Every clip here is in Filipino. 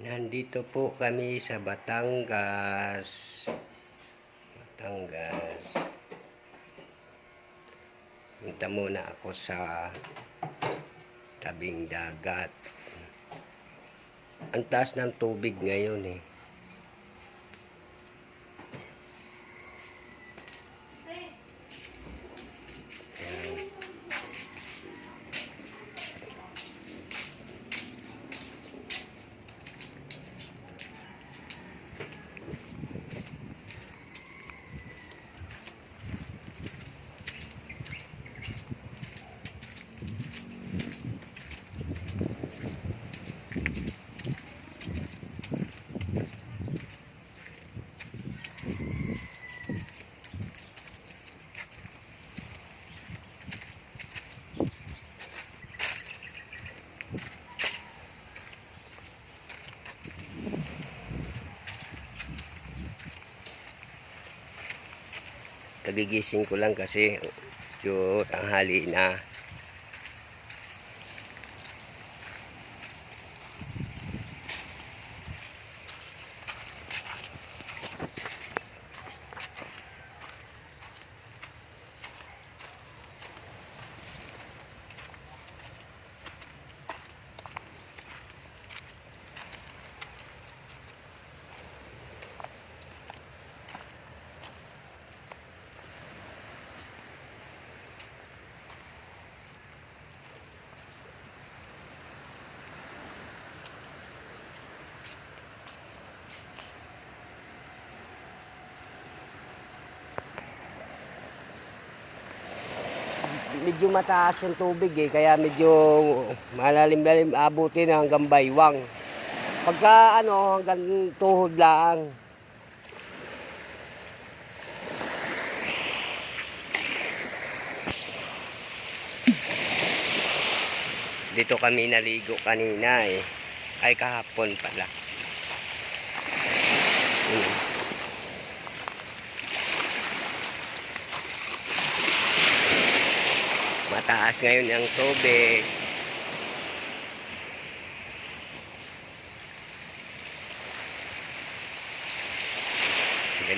Nandito po kami sa Batangas. Punta muna ako sa tabing dagat. Ang taas ng tubig ngayon eh. Kagigising ko lang kasi yung tanghali na. Medyo mataas yung tubig eh, kaya medyo malalim-lalim abutin hanggang baywang. Pagka hanggang tuhod lang. Dito kami naligo kanina eh. Ay kahapon pala. Mataas ngayon ang tubig.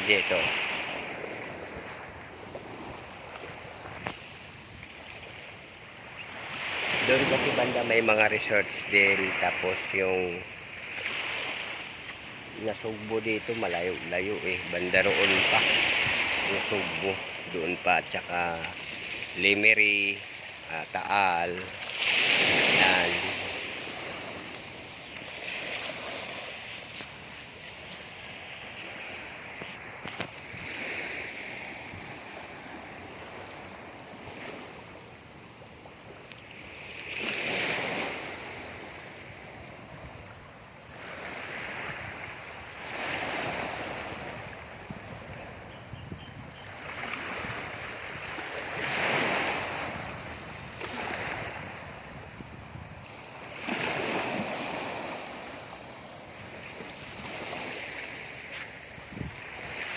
Dito. Doon kasi banda may mga resorts din. Tapos yung Nasugbo dito malayo-layo eh. Banda roon pa. Nasugbo. Doon pa. Tsaka Lemery, Taal.